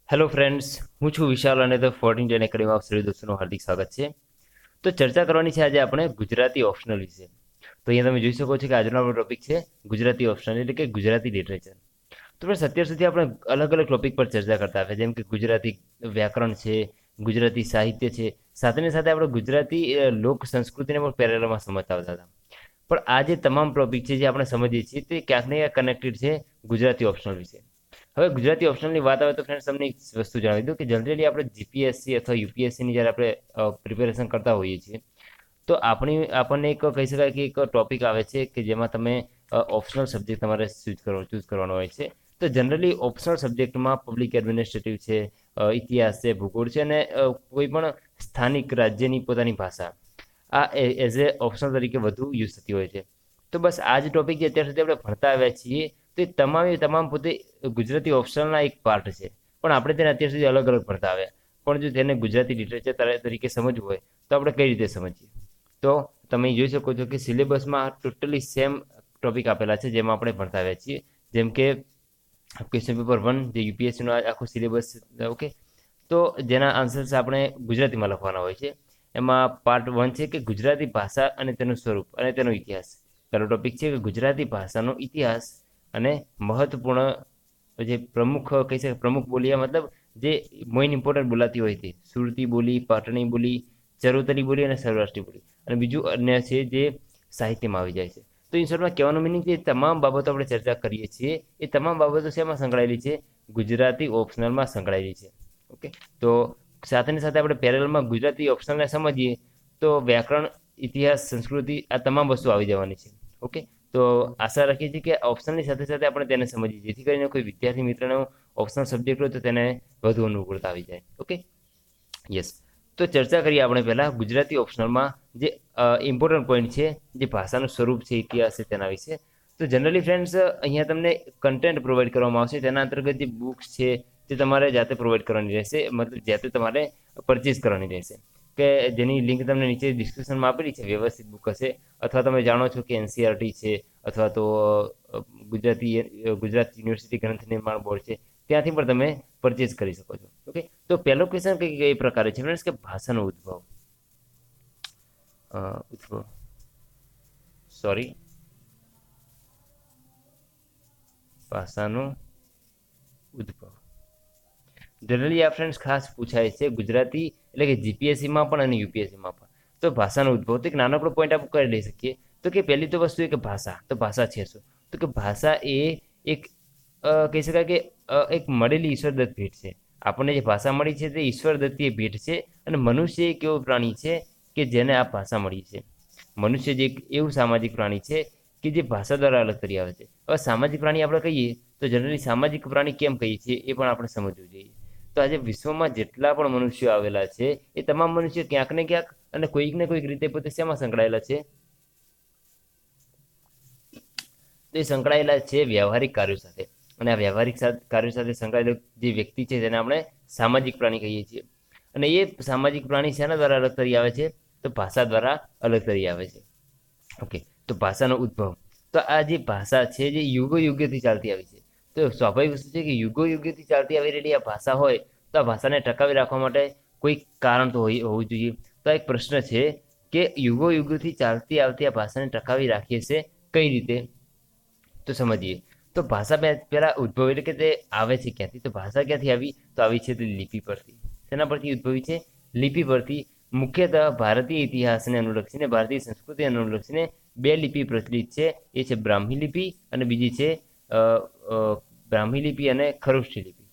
Hello friends, હું છું વિશાલ અને ધ 14 એકેડમી ઓફ શ્રી દોસ્તોનું હાર્દિક સ્વાગત છે. તો ચર્ચા કરવાની છે આજે આપણે ગુજરાતી ઓપ્શનલ વિશે. તો અહીંયા તમે જોઈ શકો છો કે આજનો આપણો ટોપિક છે ગુજરાતી ઓપ્શનલ એટલે કે ગુજરાતી લિટરેચર. તો બસ અત્યાર સુધી આપણે અલગ અલગ ટોપિક પર ચર્ચા કરતા આવ્યા, જેમ કે ગુજરાતી વ્યાકરણ છે, ગુજરાતી સાહિત્ય છે, સાથે ને સાથે આપણે ગુજરાતી લોક સંસ્કૃતિને પણ પેરેલલમાં સમજતા આવતા હતા. પણ આ જે તમામ ટોપિક છે જે આપણે સમજીએ છીએ તે ક્યાંક ને ક્યાંક કનેક્ટેડ છે ગુજરાતી ઓપ્શનલ વિશે. હવે ગુજરાતી ઓપ્શનલની વાત આવે તો ફ્રેન્ડ્સ તમને એક વસ્તુ જણાવી દઉં કે જનરલી આપણે જીપીએસસી અથવા યુપીએસસીની જ્યારે આપણે પ્રિપેરેશન કરતા હોઈએ છીએ તો આપણને એક કહી શકાય કે એક ટોપિક આવે છે કે જેમાં તમે ઓપ્શનલ સબ્જેક્ટ તમારે ચૂઝ કરવાનો હોય છે. તો જનરલી ઓપ્શનલ સબ્જેક્ટમાં પબ્લિક એડમિનિસ્ટ્રેટિવ છે, ઇતિહાસ છે, ભૂગોળ છે અને કોઈ પણ સ્થાનિક રાજ્યની પોતાની ભાષા આ એઝ એ ઓપ્શનલ તરીકે વધુ યુઝ થતી હોય છે. તો બસ આ જ ટોપિક જે અત્યાર સુધી આપણે ભણતા આવ્યા છીએ તો એ તમામ પોતે ગુજરાતી ઓપ્શનલના એક પાર્ટ છે. પણ આપણે તેને અત્યાર સુધી અલગ અલગ ભણતા આવ્યા. પણ જો તેને ગુજરાતી લિટરેચર તરીકે સમજવું હોય તો આપણે કઈ રીતે સમજીએ? તો તમે જોઈ શકો છો કે સિલેબસમાં ટોટલી સેમ ટોપિક આપેલા છે જેમાં આપણે ભણતા આવ્યા છીએ. જેમ કે ક્વેશ્ચન પેપર 1 જે યુપીએસસીનો આખો સિલેબસ, ઓકે, તો જેના આન્સર્સ આપણે ગુજરાતીમાં લખવાના હોય છે. એમાં પાર્ટ 1 છે કે ગુજરાતી ભાષા અને તેનું સ્વરૂપ અને તેનો ઇતિહાસ. પહેલો ટોપિક છે કે ગુજરાતી ભાષાનો ઇતિહાસ અને મહત્વપૂર્ણ જે પ્રમુખ કહી શકાય પ્રમુખ બોલી, મતલબ જે મોઇન ઇમ્પોર્ટન્ટ બોલાતી હોય તે સુરતી બોલી, પાટણી બોલી, ચરોતરી બોલી અને સૌરાષ્ટ્રી બોલી. અને બીજું અન્ય છે જે સાહિત્યમાં આવી જાય છે. તો ઇન શોર્ટમાં કહેવાનું મિનિંગ કે તમામ બાબતો આપણે ચર્ચા કરીએ છીએ એ તમામ બાબતો શેમાં સંકળાયેલી છે? ગુજરાતી ઓપ્શનલમાં સંકળાયેલી છે. ઓકે, તો સાથે ને સાથે આપણે પેરેલલમાં ગુજરાતી ઓપ્શનલને સમજીએ તો વ્યાકરણ, ઇતિહાસ, સંસ્કૃતિ આ તમામ વસ્તુ આવી જવાની છે. ઓકે, તો આશા રાખીએ છીએ કે ઓપ્શનની સાથે સાથે આપણે તેને સમજીએ જેથી કરીને કોઈ વિદ્યાર્થી મિત્રનો ઓપ્શનલ સબ્જેક્ટ હોય તો તેને વધુ અનુકૂળતા આવી જાય. Okay, yes. તો ચર્ચા કરીએ આપણે પહેલાં ગુજરાતી ઓપ્શનલમાં જે ઇમ્પોર્ટન્ટ પોઈન્ટ છે, જે ભાષાનું સ્વરૂપ છે, ઇતિહાસ છે, તેના વિશે. તો જનરલી ફ્રેન્ડ્સ અહીંયા તમને કન્ટેન્ટ પ્રોવાઈડ કરવામાં આવશે. તેના અંતર્ગત જે બુક્સ છે તે તમારે જાતે પ્રોવાઈડ કરવાની રહેશે, મતલબ જાતે તમારે પરચેસ કરવાની રહેશે, કે જેની લિંક તમને નીચે ડિસ્ક્રિપ્શનમાં આપેલી છે. વ્યવસ્થિત બુક હશે, અથવા તમે જાણો છો કે એનસીઆરટી છે અથવા તો ગુજરાત યુનિવર્સિટી ગ્રંથ નિર્માણ બોર્ડ છે, ત્યાંથી પણ તમે પરચેસ કરી શકો છો. ઓકે, તો પહેલો ક્વેશ્ચન કઈ પ્રકારે છે ફ્રેન્ડ્સ કે ભાષાનો ઉદ્ભવ સોરી ભાષાનો ઉદ્ભવ જનરલી આ ફ્રેન્ડ્સ ખાસ પૂછાય છે ગુજરાતી એટલે કે જીપીએસસીમાં પણ અને યુપીએસસીમાં પણ. તો ભાષાનો ઉદ્ભવ તો એક નાનકડો પોઈન્ટ આપણે કરી લઈ શકીએ. તો કે પહેલી તો વસ્તુ એ કે ભાષા, તો ભાષા છે શું? તો કે ભાષા એ એક કહી શકાય કે એક મળેલી ઈશ્વરદત્ત ભેટ છે. આપણને જે ભાષા મળી છે તે ઈશ્વરદત્તીય ભેટ છે. અને મનુષ્ય એક એવો પ્રાણી છે કે જેને આ ભાષા મળી છે. મનુષ્ય જે એક એવું સામાજિક પ્રાણી છે કે જે ભાષા દ્વારા અલગ તરી આવે છે. હવે સામાજિક પ્રાણી આપણે કહીએ તો જનરલી સામાજિક પ્રાણી કેમ કહીએ છીએ એ પણ આપણે સમજવું જોઈએ. તો આજે વિશ્વમાં જેટલા પણ મનુષ્યો આવેલા છે એ તમામ મનુષ્યો ક્યાંક ને ક્યાંક અને કોઈક ને કોઈક રીતે પોતે શેમાં સંકળાયેલા છે? તો એ સંકળાયેલા છે વ્યવહારિક કાર્યો સાથે. અને આ વ્યવહારિક કાર્યો સાથે સંકળાયેલો જે વ્યક્તિ છે તેને આપણે સામાજિક પ્રાણી કહીએ છીએ. અને એ સામાજિક પ્રાણી શેના દ્વારા અલગ તરી આવે છે? તો ભાષા દ્વારા અલગ તરી આવે છે. ઓકે, તો ભાષાનો ઉદ્ભવ, તો આ જે ભાષા છે જે યુગોથી ચાલતી આવી છે. તો સ્વાભાવિક વસ્તુ છે કે યુગોથી ચાલતી આવી રહેલી આ ભાષા હોય તો આ ભાષાને ટકાવી રાખવા માટે કોઈ કારણ તો હોવું જોઈએ. તો એક પ્રશ્ન છે કે યુગોથી ચાલતી આવતી આ ભાષાને ટકાવી રાખીએ છે કઈ રીતે? તો સમજીએ. તો ભાષા પહેલા ઉદ્ભવ એટલે કે તે આવે છે ક્યાંથી? તો ભાષા ક્યાંથી આવી? તો આવી છે તે લિપિ પરથી. તેના પરથી ઉદ્ભવી છે? લિપિ પરથી. મુખ્યતઃ ભારતીય ઇતિહાસને અનુલક્ષીને, ભારતીય સંસ્કૃતિ અનુલક્ષીને બે લિપિ પ્રચલિત છે. એ છે બ્રાહ્મી લિપિ અને બીજી છે બ્રાહ્મી લિપિ અને ખરોષ્ઠી લિપિ.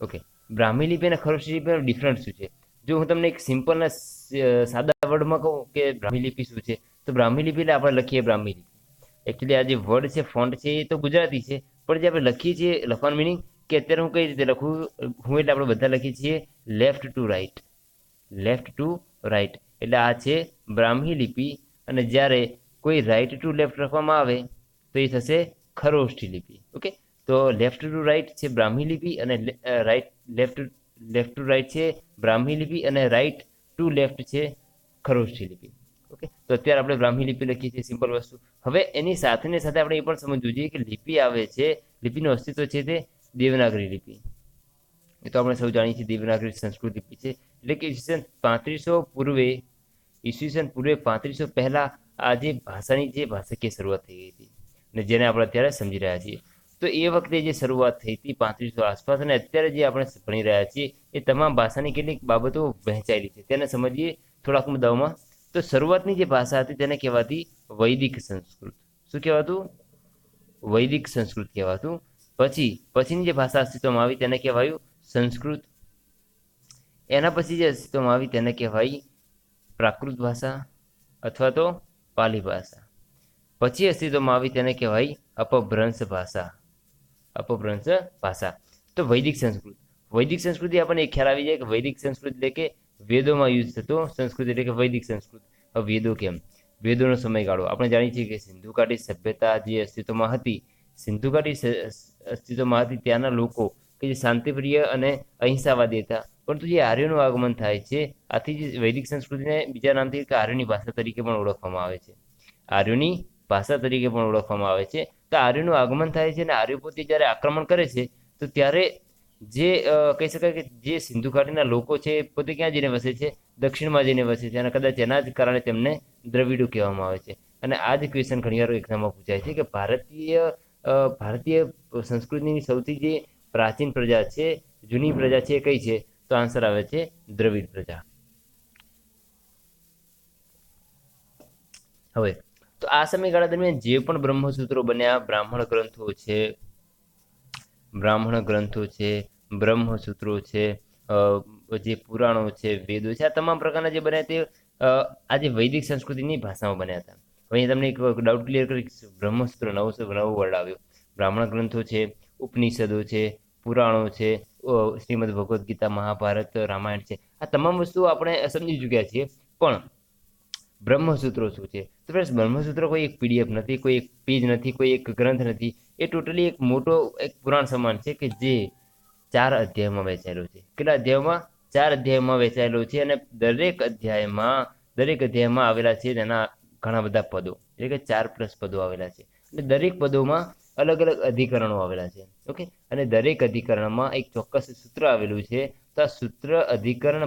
ઓકે, બ્રાહ્મી લિપિ અને ખરોષ્ઠી લિપિનો ડિફરન્સ શું છે? જો હું તમને એક સિમ્પલ ને સાદા વર્ડમાં કહું કે બ્રાહ્મી લિપિ શું છે, તો બ્રાહ્મી લિપિ એટલે આપણે લખીએ બ્રાહ્મી લિપિ. એકચ્યુઅલી આ જે વર્ડ છે, ફોન્ટ છે, એ તો ગુજરાતી છે, પણ જે આપણે લખીએ છીએ લખવાનું મિનિંગ કે અત્યારે હું કઈ રીતે લખું, હું એટલે આપણે બધા લખીએ છીએ left to right. Left to right એટલે આ છે બ્રાહ્મી લિપિ. અને જ્યારે કોઈ રાઈટ ટુ લેફ્ટ લખવામાં આવે તો એ થશે ખરોષ્ઠી લિપિ. ઓકે, તો લેફ્ટ ટુ રાઈટ છે બ્રાહ્મી લિપિ અને લેફ્ટ ટુ રાઈટ છે બ્રાહ્મી લિપિ અને રાઈટ ટુ લેફ્ટ છે ખરોષ્ઠી લિપિ. ઓકે, તો અત્યારે આપણે બ્રાહ્મી લિપિ લખીએ છીએ, સિમ્પલ વસ્તુ. હવે એની સાથે આપણે એ પણ સમજવું જોઈએ કે લિપિ આવે છે, લિપિનું અસ્તિત્વ છે તે દેવનાગરી લિપિ, એ તો આપણે સૌ જાણીએ છીએ દેવનાગરી સંસ્કૃત લિપિ છે. એટલે કે ઈસવીસન 3500 પહેલા આ જે ભાષાની જે ભાષાકીય શરૂઆત થઈ ગઈ હતી અને જેને આપણે અત્યારે સમજી રહ્યા છીએ. તો એ વખતે જે શરૂઆત થઈ હતી 3500 આસપાસ, અને અત્યારે જે આપણે ભણી રહ્યા છીએ એ તમામ ભાષાની કેટલીક બાબતો વહેંચાયેલી છે. તેને સમજીએ થોડાક મુદ્દાઓમાં. તો શરૂઆતની જે ભાષા હતી તેને કહેવાતી વૈદિક સંસ્કૃત. શું કહેવાતું? વૈદિક સંસ્કૃત કહેવાતું. પછીની જે ભાષા અસ્તિત્વમાં આવી તેને કહેવાયું સંસ્કૃત. એના પછી જે અસ્તિત્વમાં આવી તેને કહેવાય પ્રાકૃત ભાષા અથવા તો પાલી ભાષા. પછી અસ્તિત્વમાં આવી તેને કહેવાય અપભ્રંશ ભાષા. અપભ્રંશ ભાષા. તો વૈદિક સંસ્કૃત. વૈદિક સંસ્કૃતિ આપણને એક ખ્યાલ આવી જાય કે વૈદિક સંસ્કૃત એટલે કે વેદોમાં યુઝ થતો સંસ્કૃત એટલે કે વૈદિક સંસ્કૃત. હવે વેદો કેમ? વેદોનો સમયગાળો આપણે જાણીએ છીએ કે સિંધુ ઘાટી સભ્યતા જે અસ્તિત્વમાં હતી, સિંધુ ઘાટી અસ્તિત્વમાં હતી ત્યાંના લોકો કે જે શાંતિપ્રિય અને અહિંસાવાદી હતા. પરંતુ જે આર્યોનું આગમન થાય છે, આથી જે વૈદિક સંસ્કૃતિને બીજા નામથી આર્યોની ભાષા તરીકે પણ ઓળખવામાં આવે છે. આર્યોની ભાષા તરીકે પણ ઓળખવામાં આવે છે. તો આર્યોનું આગમન થાય છે અને આર્યો પોતે જ્યારે આક્રમણ કરે છે તો ત્યારે જે કહી શકાય કે જે સિંધુ ઘાટીના લોકો છે પોતે ક્યાં જઈને વસે છે? દક્ષિણમાં જઈને વસે છે. અને કદાચ એના જ કારણે તેમને દ્રવિડો કહેવામાં આવે છે. અને આ જ ક્વેશ્ચન ઘણીવાર એક્ઝામમાં પૂછાય છે કે ભારતીય સંસ્કૃતિની સૌથી જે પ્રાચીન પ્રજા છે, જૂની પ્રજા છે, એ કઈ છે? તો આન્સર આવે છે દ્રવિડ પ્રજા. હવે તો આ સમયગાળા દરમિયાન જે પણ બ્રહ્મસૂત્રો બન્યા, બ્રાહ્મણ ગ્રંથો છે, બ્રહ્મસૂત્રો છે, જે પુરાણો છે, વેદો છે, આ તમામ પ્રકારના જે બન્યા તે આજે વૈદિક સંસ્કૃતિની ભાષામાં બન્યા હતા. હવે તમને એક ડાઉટ ક્લિયર કરી, બ્રહ્મસૂત્ર નવો વર્ડ આવ્યો. બ્રાહ્મણ ગ્રંથો છે, ઉપનિષદો છે, પુરાણો છે, શ્રીમદ ભગવદ્ ગીતા, મહાભારત, રામાયણ છે, આ તમામ વસ્તુઓ આપણે સમજી ચૂક્યા છીએ. પણ બ્રહ્મસૂત્રો શું છે? તો ફ્રેન્ડ્સ, બ્રહ્મસૂત્ર કોઈ એક પીડીએફ નથી, કોઈ એક પેજ નથી, કોઈ એક ગ્રંથ નથી. એ ટોટલી એક મોટો એક પુરાણ સમાન છે કે જે 4 અધ્યાયમાં વહેંચાયેલો છે. કેટલા અધ્યાયમાં? 4 અધ્યાયમાં વહેંચાયેલો છે. અને દરેક અધ્યાયમાં આવેલા છે તેના ઘણા બધા પદો, એટલે કે 4+ પદો આવેલા છે. અને દરેક પદોમાં અલગ અલગ અધિકરણો આવેલા છે. ઓકે, અને દરેક અધિકરણમાં એક ચોક્કસ સૂત્ર આવેલું છે. તો આ સૂત્ર, અધિકરણ,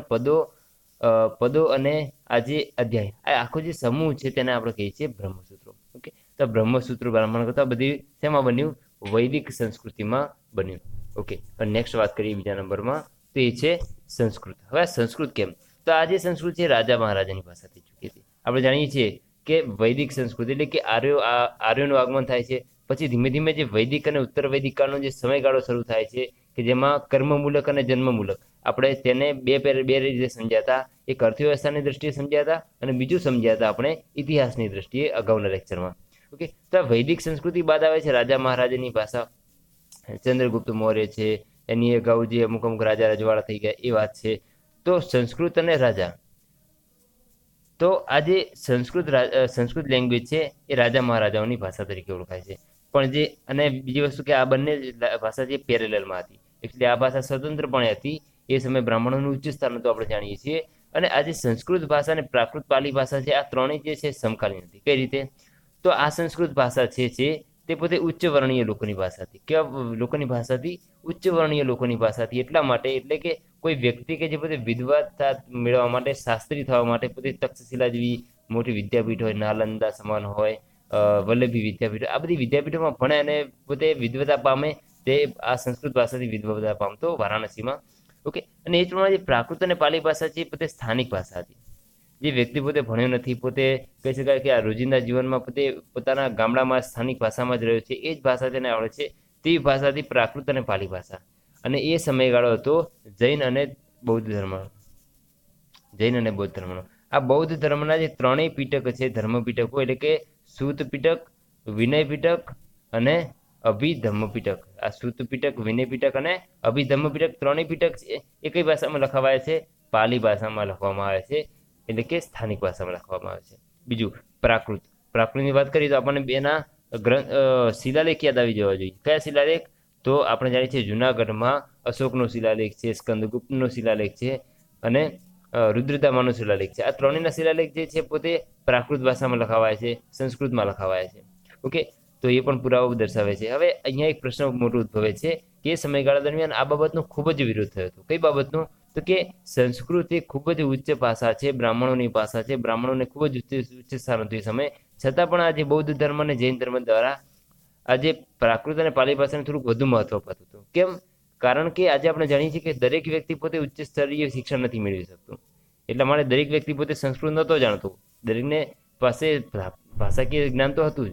પદો અને આ જે અધ્યાય, આ આખો જે સમૂહ છે તેને આપણે કહીએ છીએ બ્રહ્મસૂત્રો. ઓકે, તો બ્રહ્મસૂત્રો બ્રાહ્મણ કરતા બધી શેમાં બન્યું? વૈદિક સંસ્કૃતિમાં બન્યું. ઓકે, નેક્સ્ટ વાત કરીએ બીજા નંબરમાં, તો એ છે સંસ્કૃત. હવે સંસ્કૃત કેમ? તો આ જે સંસ્કૃત છે રાજા મહારાજાની ભાષા થઈ ચૂકી હતી. આપણે જાણીએ છીએ કે વૈદિક સંસ્કૃતિ એટલે કે આર્યોનું આગમન થાય છે. પછી ધીમે ધીમે જે વૈદિક અને ઉત્તર વૈદિક કાળનો જે સમયગાળો શરૂ થાય છે કે જેમાં કર્મમૂલક અને જન્મમૂલક, આપણે તેને બે રીતે સમજ્યા હતા. એક અર્થવ્યવસ્થાની દ્રષ્ટિએ સમજ્યા હતા અને બીજું સમજ્યા હતા આપણે ઇતિહાસની દ્રષ્ટિએ અગાઉના લેક્ચરમાં. ઓકે, તો વૈદિક સંસ્કૃતિ બાદ આવે છે રાજા મહારાજાની ભાષા. ચંદ્રગુપ્ત મૌર્ય છે, એની અગાઉ જે અમુક રાજા રજવાડા થઈ ગયા એ વાત છે. તો સંસ્કૃત અને રાજા, તો આ જે સંસ્કૃત લેંગ્વેજ છે એ રાજા મહારાજાઓની ભાષા તરીકે ઓળખાય છે. પણ જે અને બીજી વસ્તુ કે આ બંને ભાષા જે પેરેલલમાં હતી, એટલે આ ભાષા સ્વતંત્રપણે હતી. એ સમયે બ્રાહ્મણોનું ઉચ્ચ સ્થાન હતું, આપણે જાણીએ છીએ. અને આ જે સંસ્કૃત ભાષા અને પ્રાકૃત પાલી ભાષા છે, આ ત્રણેય જે છે સમકાલીન હતી. કઈ રીતે? તો આ સંસ્કૃત ભાષા છે તે પોતે ઉચ્ચ વર્ણીય લોકોની ભાષા હતી. કેવા લોકોની ભાષા હતી? ઉચ્ચ વર્ણીય લોકોની ભાષા હતી. એટલા માટે, એટલે કે કોઈ વ્યક્તિ કે જે પોતે વિદ્વતા મેળવવા માટે, શાસ્ત્રી થવા માટે પોતે તક્ષશિલા જેવી મોટી વિદ્યાપીઠ હોય, નાલંદા સમાન હોય, વલ્લભી વિદ્યાપીઠ, આ બધી વિદ્યાપીઠોમાં ભણે અને પોતે વિદ્વતા પામે, તે આ સંસ્કૃત ભાષાથી વિદ્વતા પામતો વારાણસીમાં. ઓકે, અને એ જ પ્રમાણે જે પ્રાકૃત અને પાલી ભાષા છે એ પોતે સ્થાનિક ભાષા હતી. જે વ્યક્તિ પોતે ભણ્યો નથી, પોતે કહી શકાય કે આ રોજિંદા જીવનમાં પોતે પોતાના ગામડામાં સ્થાનિક ભાષામાં જ રહ્યો છે, એ જ ભાષા તેને આવડે છે, તેવી ભાષાથી પ્રાકૃત અને પાલી ભાષા. અને એ સમયગાળો હતો જૈન અને બૌદ્ધ ધર્મનો. આ બૌદ્ધ ધર્મના જે ત્રણેય પીટક છે, ધર્મ પીટકો, એટલે કે સૂત પીટક, વિનય પીટક અને અભિધમ્મ પીટક. આ સૂત પીટક, વિનય પીટક અને અભિધમ્મ પીટક, ત્રણેય પીટક એ કઈ ભાષામાં લખાવાય છે? પાલી ભાષામાં લખવામાં આવે છે, એટલે કે સ્થાનિક ભાષામાં લખવામાં આવે છે. બીજું પ્રાકૃતની વાત કરીએ તો આપણને બેના શિલાલેખ યાદ આવી જવા જોઈએ. કયા શિલાલેખ? તો આપણે જાણીએ છીએ જુનાગઢમાં અશોકનો શિલાલેખ છે, સ્કંદગુપ્તનો શિલાલેખ છે અને રુદ્રતામાનો શિલાલેખ છે. આ ત્રણેયના શિલાલેખ જે છે પોતે પ્રાકૃત ભાષામાં લખાવાય છે, સંસ્કૃતમાં લખાવાય છે. ઓકે, તો એ પણ પુરાવો દર્શાવે છે. હવે અહીંયા એક પ્રશ્ન મોટો ઉદ્ભવે છે કે સમયગાળા દરમિયાન આ બાબતનો ખૂબ જ વિરોધ થયો હતો. કઈ બાબતનો? તો કે સંસ્કૃત એ ખૂબ જ ઉચ્ચ ભાષા છે, બ્રાહ્મણોની ભાષા છે, બ્રાહ્મણોને ખૂબ જ ઉચ્ચ સ્થાન હતું એ સમયે. છતાં પણ આજે બૌદ્ધ ધર્મ અને જૈન ધર્મ દ્વારા આજે પ્રાકૃત અને પાલી ભાષાને થોડુંક વધુ મહત્વ અપાતું હતું. કેમ? કારણ કે આજે આપણે જાણીએ છીએ કે દરેક વ્યક્તિ પોતે ઉચ્ચ સ્તરીય શિક્ષણ નથી મેળવી શકતું. એટલા માટે દરેક વ્યક્તિ પોતે સંસ્કૃત નહોતો જાણતો. દરેકને પાસે ભાષાકીય જ્ઞાન તો હતું જ.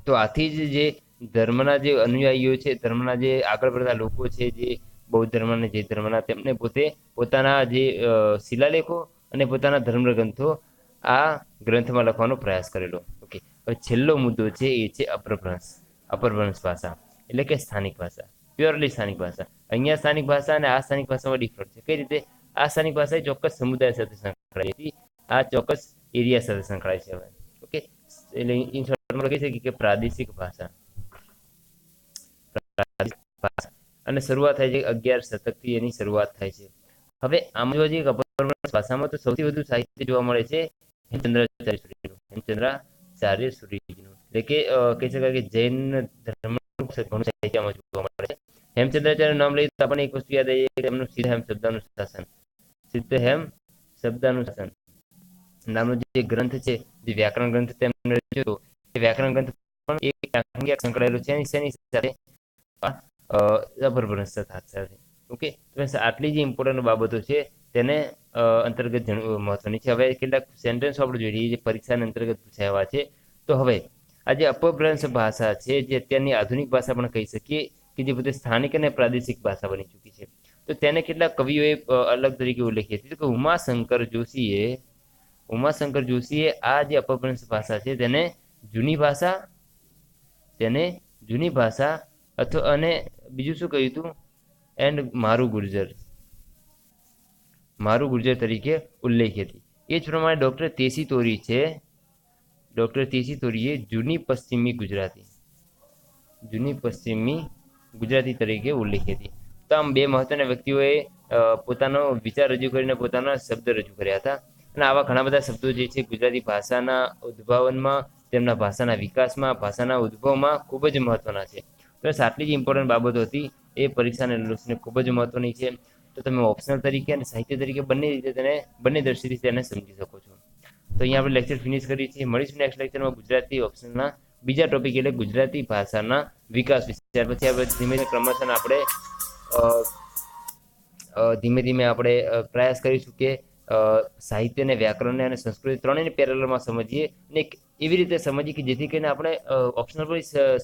તો આથી જ જે ધર્મના જે અનુયાયીઓ છે, ધર્મના જે આગળ પડતા લોકો છે, જે બૌદ્ધ ધર્મ અને જૈન ધર્મના, તેમને પોતે પોતાના જે શિલાલેખો અને પોતાના ધર્મગ્રંથો આ ગ્રંથમાં લખવાનો પ્રયાસ કરેલો. ઓકે, હવે છેલ્લો મુદ્દો છે એ છે અપભ્રંશ. અપભ્રંશ ભાષા એટલે કે સ્થાનિક ભાષા, પ્યોરલી સ્થાનિક ભાષા. અહીંયા સ્થાનિક ભાષા અને આ સ્થાનિક ભાષામાં ડિફરન્ટ છે. કઈ રીતે? આ સ્થાનિક ભાષા એ ચોક્કસ સમુદાય સાથે સંકળાયેલી હતી, આ ચોક્કસ એરિયા સાથે સંકળાય છે. હવે ઓકે, એટલે ઇન શોર્ટમાં કહી શકીએ કે પ્રાદેશિક ભાષા. અને શરૂઆત થાય છે 11 શતકથી એની શરૂઆત થાય છે. હવે આમાં જો એક અપભ્રંશ ભાષામાં તો સૌથી વધુ સાહિત્ય જોવા મળે છે હેમચંદ્રાચાર્ય સૂરીનું. હેમચંદ્રાચાર્ય સૂરીનું એટલે કે કહી શકાય કે જૈન ધર્મનું ઘણું સાહિત્ય આમાં જોવા મળે છે. હેમચંદ્રાચાર્યનું નામ લઈએ તો આપણને એક વસ્તુ યાદ આવી કે એમનું સિદ્ધહેમ શબ્દાનું શાસન. સિદ્ધહેમ શબ્દાનું શાસન નામનો જે ગ્રંથ છે, જે વ્યાકરણ ગ્રંથ તેમણે રચ્યો હતો, એ વ્યાકરણ ગ્રંથ પણ એક સંકળાયેલો છે શેની સાથે? અપભ્રંશ સાથે. ઓકે, આટલી જે ઇમ્પોર્ટન્ટ બાબતો છે તેને અંતર્ગત મહત્વની છે. હવે કેટલાક સેન્ટેન્સ આપણે જોઈએ જે પરીક્ષાના અંતર્ગત પૂછાયા છે. તો હવે આ જે અપભ્રંશ ભાષા છે, જે અત્યારની આધુનિક ભાષા પણ કહી શકીએ, કે જે પોતે સ્થાનિક અને પ્રાદેશિક ભાષા બની ચૂકી છે. તો તેને કેટલાક કવિઓએ અલગ તરીકે ઉલ્લેખી હતી કે ઉમાશંકર જોશીએ આ જે અપભ્રંશ ભાષા છે તેને જૂની ભાષા અથવા અને બીજું શું કહ્યું હતું? એન્ડ મારું ગુર્જર તરીકે ઉલ્લેખી હતી. એ જ પ્રમાણે ડૉક્ટર તેસી તોરીએ જૂની પશ્ચિમી ગુજરાતી તરીકે ઉલ્લેખી હતી. તો આમ બે મહત્વના વ્યક્તિઓએ પોતાનો વિચાર રજૂ કરીને પોતાના શબ્દ રજૂ કર્યા હતા. અને આવા ઘણા બધા શબ્દો જે છે ગુજરાતી ભાષાના ઉદ્ભાવનમાં, તેમના ભાષાના વિકાસમાં, ભાષાના ઉદ્ભવમાં ખૂબ જ મહત્વના છે. બસ આટલી જ ઇમ્પોર્ટન્ટ બાબતો હતી, એ પરીક્ષાને લક્ષીને ખૂબ જ મહત્વની છે. તો તમે ઓપ્શનલ તરીકે અને સાહિત્ય તરીકે બંને દ્રષ્ટિથી તેને સમજી શકો છો. તો અહીંયા આપણે લેક્ચર ફિનિશ કરીએ છીએ. મળીશું નેક્સ્ટ લેક્ચરમાં ગુજરાતી ઓપ્શનના બીજા ટોપિક એટલે ગુજરાતી ભાષાના વિકાસ વિશે. ત્યાર પછી આપણે ધીમે ધીમે આપણે પ્રયાસ કરીશું કે સાહિત્યને, વ્યાકરણને અને સંસ્કૃતિ ત્રણેયને પેરેલલમાં સમજીએ અને એવી રીતે સમજીએ કે જેથી કરીને આપણે ઓપ્શનલ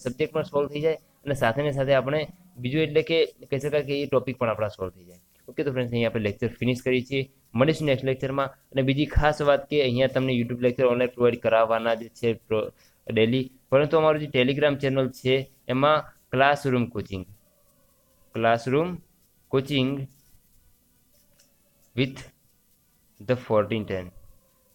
સબ્જેક્ટ પણ સોલ્વ થઈ જાય અને સાથે ને સાથે આપણે બીજું એટલે કે કહી શકાય કે એ ટોપિક પણ આપણા સોલ્વ થઈ જાય. ઓકે, તો ફ્રેન્ડ્સ અહીંયા આપણે લેક્ચર ફિનિશ કરીએ છીએ. મળીશું નેક્સ્ટ લેક્ચરમાં. અને બીજી ખાસ વાત કે અહીંયા તમને યુટ્યુબ લેક્ચર ઓનલાઈન પ્રોવાઈડ કરાવવાના જ છે ડેલી, પરંતુ અમારું જે ટેલિગ્રામ ચેનલ છે એમાં classroom coaching with the 1410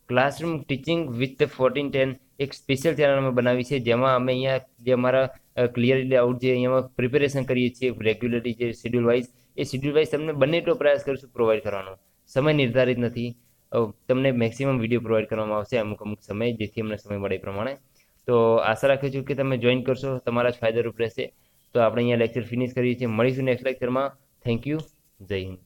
classroom teaching with the 1410 એક સ્પેશિયલ ચેનલ અમે બનાવી છે, જેમાં અમે અહીંયા જે અમારા ક્લિયરલી આઉટ જે અહીંયા પ્રિપેરેશન કરીએ છીએ રેગ્યુલરલી જે શેડ્યુલ વાઇઝ તમને બંને તો પ્રયાસ કરીશું પ્રોવાઈડ કરવાનો. સમય નિર્ધારિત નથી, તમને મેક્સિમમ વિડીયો પ્રોવાઈડ કરવામાં આવશે અમુક સમય, જેથી અમને સમય મળે એ પ્રમાણે. તો આશા રાખું છું કે તમે જોઈન કરશો, તમારા જ ફાયદારૂપ રહેશે. તો આપણે અહીંયા લેક્ચર ફિનિશ કરીએ છીએ. મળીશું નેક્સ્ટ લેક્ચરમાં. Thank you. જય હિન્દ.